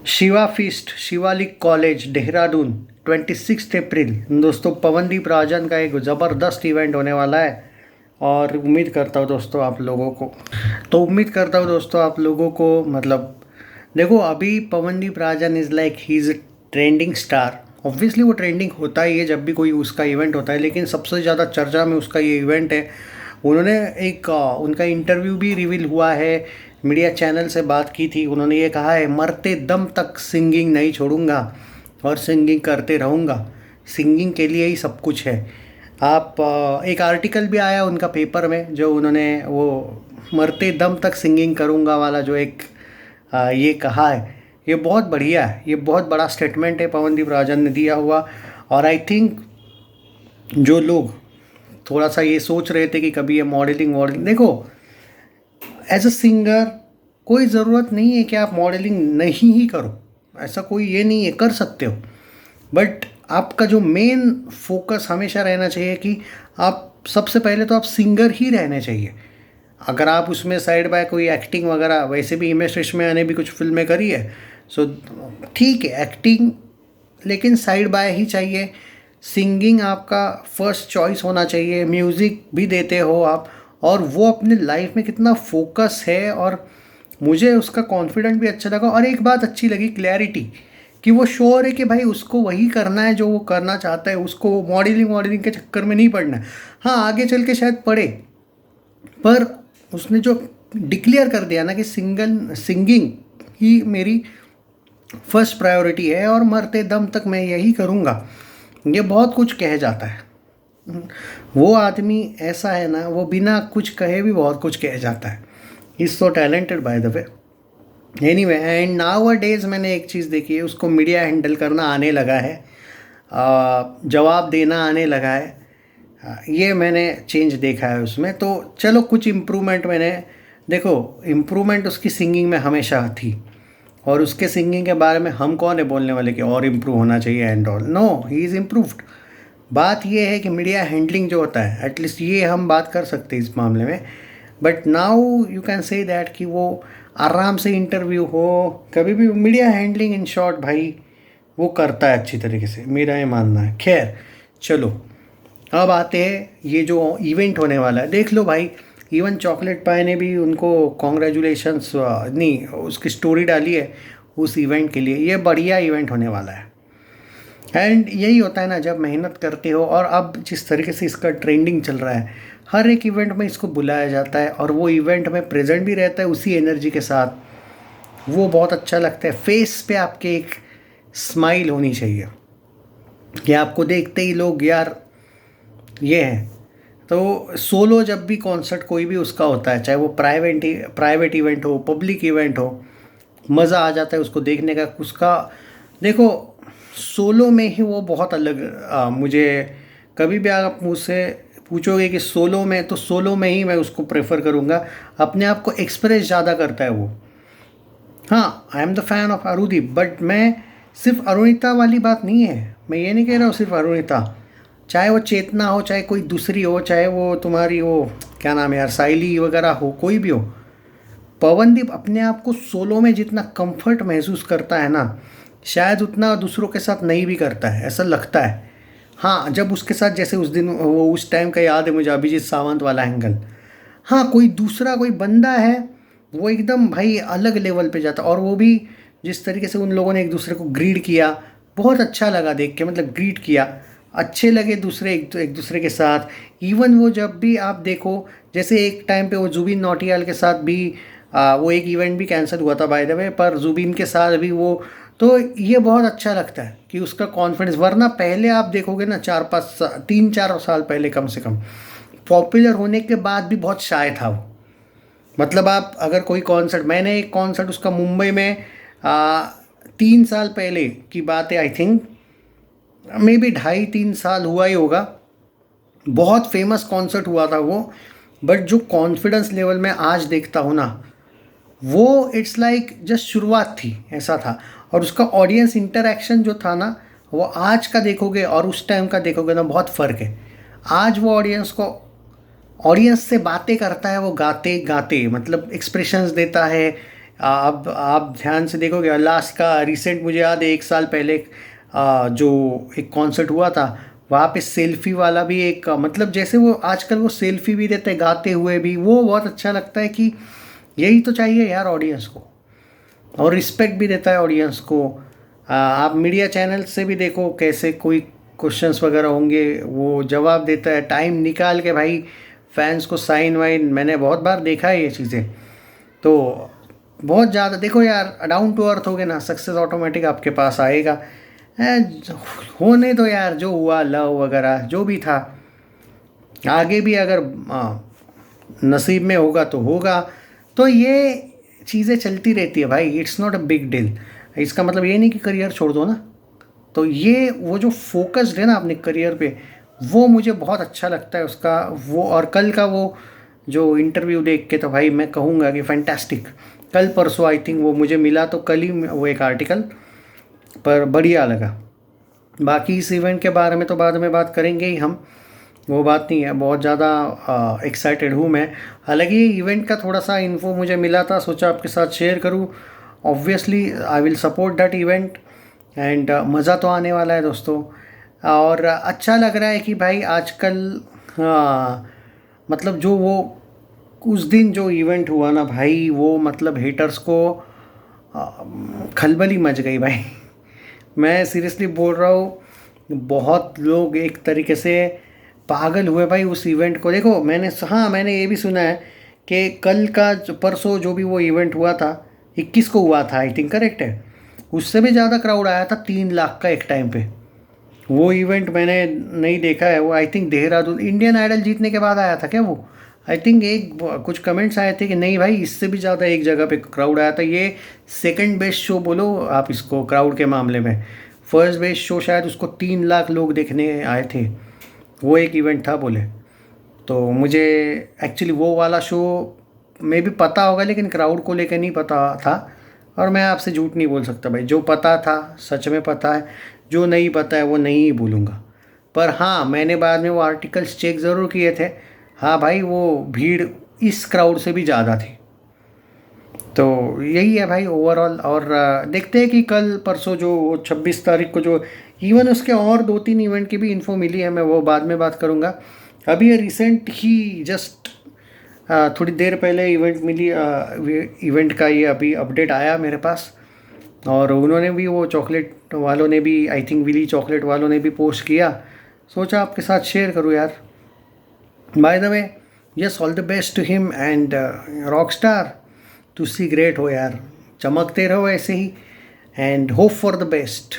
Shiva feast Shivalik college Dehradun 26 अप्रैल। दोस्तों पवनदीप राजन का एक ज़बरदस्त इवेंट होने वाला है और उम्मीद करता हूँ दोस्तों आप लोगों को मतलब देखो, अभी Pawandeep Rajan is like he is trending star. Obviously वो ट्रेंडिंग होता ही है जब भी कोई उसका इवेंट होता है, लेकिन सबसे ज़्यादा चर्चा में उसका ये इवेंट है। उन्होंने उनका इंटरव्यू भी रिवील हुआ है, मीडिया चैनल से बात की थी। उन्होंने ये कहा है, मरते दम तक सिंगिंग नहीं छोड़ूंगा और सिंगिंग करते रहूँगा। सिंगिंग के लिए ही सब कुछ है। एक आर्टिकल भी आया उनका पेपर में, जो उन्होंने वो मरते दम तक सिंगिंग करूँगा वाला जो ये कहा है, ये बहुत बढ़िया है। ये बहुत बड़ा स्टेटमेंट है पवनदीप राजन ने दिया हुआ। और आई थिंक जो लोग थोड़ा सा ये सोच रहे थे कि कभी ये मॉडलिंग वॉडलिंग, देखो एज अ सिंगर कोई ज़रूरत नहीं है कि आप मॉडलिंग नहीं ही करो, ऐसा कोई ये नहीं है, कर सकते हो। बट आपका जो मेन फोकस हमेशा रहना चाहिए कि आप सबसे पहले तो आप सिंगर ही रहने चाहिए। अगर आप उसमें साइड बाय कोई एक्टिंग वगैरह, वैसे भी हिमेश रेशमिया ने भी कुछ फिल्में करी है, सो ठीक है एक्टिंग, लेकिन साइड बाय ही चाहिए। सिंगिंग आपका फर्स्ट चॉइस होना चाहिए। म्यूज़िक भी देते हो आप, और वो अपने लाइफ में कितना फोकस है, और मुझे उसका कॉन्फिडेंट भी अच्छा लगा। और एक बात अच्छी लगी, क्लैरिटी, कि वो श्योर है कि भाई उसको वही करना है जो वो करना चाहता है, उसको मॉडलिंग के चक्कर में नहीं पड़ना है। हाँ, आगे चल के शायद पड़े, पर उसने जो डिक्लेयर कर दिया ना कि सिंगिंग ही मेरी फर्स्ट प्रायोरिटी है और मरते दम तक मैं यही करूँगा, ये बहुत कुछ कह जाता है। वो आदमी ऐसा है ना, वो बिना कुछ कहे भी बहुत कुछ कह जाता है। Is so talented bye the way. Anyway, and now a days मैंने एक चीज़ देखी है, उसको मीडिया हैंडल करना आने लगा है, जवाब देना आने लगा है। ये मैंने चेंज देखा है उसमें। तो चलो कुछ इम्प्रूवमेंट मैंने, देखो इम्प्रूवमेंट उसकी सिंगिंग में हमेशा थी, और उसके सिंगिंग के बारे में हम कौन है बोलने वाले कि और इम्प्रूव होना चाहिए and all. No, he is improved. बात ये है कि मीडिया हैंडलिंग जो होता है, एटलीस्ट ये हम बात कर सकते हैं इस मामले में। But now you can say that कि वो आराम से इंटरव्यू हो, कभी भी मीडिया हैंडलिंग इन शॉर्ट भाई वो करता है अच्छी तरीके से, मेरा ये मानना है। खैर चलो, अब आते हैं ये जो इवेंट होने वाला है। देख लो भाई, इवन चॉकलेट पाई ने भी उनको कॉन्ग्रेचुलेशंस नहीं, उसकी स्टोरी डाली है उस इवेंट के लिए। ये बढ़िया इवेंट होने वाला है। एंड यही होता है ना, जब मेहनत करते हो, और अब जिस तरीके से इसका ट्रेंडिंग चल रहा है, हर एक इवेंट में इसको बुलाया जाता है और वो इवेंट में प्रेजेंट भी रहता है उसी एनर्जी के साथ। वो बहुत अच्छा लगता है। फेस पे आपके एक स्माइल होनी चाहिए कि आपको देखते ही लोग यार ये है। तो सोलो जब भी कॉन्सर्ट कोई भी उसका होता है, चाहे वो प्राइवेट इवेंट हो, पब्लिक इवेंट हो, मज़ा आ जाता है उसको देखने का। उसका देखो, सोलो में ही वो बहुत अलग मुझे कभी भी आप मुझसे पूछोगे कि सोलो में, तो सोलो में ही मैं उसको प्रेफर करूँगा। अपने आप को एक्सप्रेस ज़्यादा करता है वो। हाँ, I am the fan of Arudeep, but मैं सिर्फ अरुणिता वाली बात नहीं है। मैं ये नहीं कह रहा हूँ सिर्फ अरुणिता, चाहे वो चेतना हो, चाहे कोई दूसरी हो, चाहे वो तुम्हारी वो क्या नाम है यार, साइली वगैरह हो, कोई भी हो। पवनदीप अपने आप को सोलो में जितना कंफर्ट महसूस करता है ना, शायद उतना दूसरों के साथ नहीं भी करता है, ऐसा लगता है। हाँ, जब उसके साथ, जैसे उस दिन वो उस टाइम का याद है मुझे, अभिजीत सावंत वाला एंगल। हाँ, कोई दूसरा कोई बंदा है, वो एकदम भाई अलग लेवल पे जाता। और वो भी जिस तरीके से उन लोगों ने एक दूसरे को ग्रीड किया, बहुत अच्छा लगा देख के। मतलब ग्रीड किया, अच्छे लगे दूसरे एक दूसरे के साथ। इवन वो जब भी आप देखो, जैसे एक टाइम पे वो जुबिन नौटियाल के साथ भी वो एक इवेंट भी कैंसिल हुआ था बाय द वे, पर जुबिन के साथ भी वो, तो ये बहुत अच्छा लगता है कि उसका कॉन्फिडेंस। वरना पहले आप देखोगे ना, 3-4 साल पहले कम से कम, पॉपुलर होने के बाद भी बहुत शाय था वो। मतलब आप अगर कोई कॉन्सर्ट, मैंने एक कॉन्सर्ट उसका मुंबई में 3 साल पहले की बात है, आई थिंक मे बी 2.5-3 साल हुआ ही होगा। बहुत फेमस कॉन्सर्ट हुआ था वो। बट जो कॉन्फिडेंस लेवल मैं आज देखता हूँ ना, वो इट्स लाइक जस्ट शुरुआत थी, ऐसा था। और उसका ऑडियंस इंटरेक्शन जो था ना, वो आज का देखोगे और उस टाइम का देखोगे ना, बहुत फ़र्क है। आज वो ऑडियंस से बातें करता है, वो गाते गाते, मतलब एक्सप्रेशंस देता है, अब आप ध्यान से देखोगे, लास्ट का रिसेंट मुझे याद है 1 साल पहले जो एक कॉन्सर्ट हुआ था, वहाँ पे सेल्फी वाला भी एक मतलब जैसे वो आजकल वो सेल्फी भी देते हैं गाते हुए भी, वो बहुत अच्छा लगता है कि यही तो चाहिए यार ऑडियंस को, और रिस्पेक्ट भी देता है ऑडियंस को। आप मीडिया चैनल से भी देखो कैसे कोई क्वेश्चंस वगैरह होंगे वो जवाब देता है टाइम निकाल के भाई, फैंस को साइन वाइन, मैंने बहुत बार देखा है ये चीज़ें। तो बहुत ज़्यादा देखो यार, डाउन टू अर्थ हो गए ना, सक्सेस ऑटोमेटिक आपके पास आएगा। होने दो यार, जो हुआ लव वगैरह जो भी था, आगे भी अगर नसीब में होगा तो होगा। तो ये चीज़ें चलती रहती है भाई, it's not a big deal. इसका मतलब ये नहीं कि करियर छोड़ दो ना। तो ये वो जो फोकस्ड है ना अपने करियर पे, वो मुझे बहुत अच्छा लगता है उसका वो। और कल का वो जो इंटरव्यू देख के तो भाई मैं कहूँगा कि फैंटास्टिक। कल परसों आई थिंक वो मुझे मिला, तो कल ही वो एक आर्टिकल, पर बढ़िया लगा। बाकी इस इवेंट के बारे में तो बाद में बात करेंगे ही हम, वो बात नहीं है। बहुत ज़्यादा एक्साइटेड हूँ मैं। हालांकि इवेंट का थोड़ा सा इन्फो मुझे मिला था, सोचा आपके साथ शेयर करूँ। Obviously I will support that event and मज़ा तो आने वाला है दोस्तों। और अच्छा लग रहा है कि भाई आजकल मतलब जो वो उस दिन जो इवेंट हुआ ना भाई, वो मतलब हेटर्स को खलबली मच गई भाई। मैं सीरियसली बोल रहा हूँ, बहुत लोग एक तरीके से पागल हुए भाई उस इवेंट को। देखो मैंने, हाँ मैंने ये भी सुना है कि कल का परसों जो भी वो इवेंट हुआ था, 21 को हुआ था आई थिंक, करेक्ट है, उससे भी ज़्यादा क्राउड आया था, 3 लाख का एक टाइम पे। वो इवेंट मैंने नहीं देखा है, वो I think Dehradun Indian Idol जीतने के बाद आया था क्या वो। आई थिंक एक कुछ कमेंट्स आए थे कि नहीं भाई इससे भी ज़्यादा एक जगह पे क्राउड आया था। ये सेकंड बेस्ट शो बोलो आप इसको क्राउड के मामले में। फर्स्ट बेस्ट शो शायद उसको 3 लाख लोग देखने आए थे, वो एक इवेंट था बोले। तो मुझे एक्चुअली वो वाला शो में भी पता होगा, लेकिन क्राउड को लेकर नहीं पता था। और मैं आपसे झूठ नहीं बोल सकता भाई, जो पता था सच में पता है, जो नहीं पता है वो नहीं ही बोलूँगा। पर हाँ मैंने बाद में वो आर्टिकल्स चेक ज़रूर किए थे, हाँ भाई वो भीड़ इस क्राउड से भी ज़्यादा थी। तो यही है भाई ओवरऑल। और देखते हैं कि कल परसों जो 26 तारीख को जो इवन उसके और 2-3 इवेंट की भी इन्फो मिली है, मैं वो बाद में बात करूँगा। अभी ये रिसेंट ही जस्ट थोड़ी देर पहले इवेंट मिली, इवेंट का ये अभी अपडेट आया मेरे पास। और उन्होंने भी, वो चॉकलेट वालों ने भी, आई थिंक विली चॉकलेट वालों ने भी पोस्ट किया, सोचा आपके साथ शेयर करूँ यार। By the way, yes all the best to him and rock star, तुसी ग्रेट हो यार, चमकते रहो ऐसे ही and hope for the best.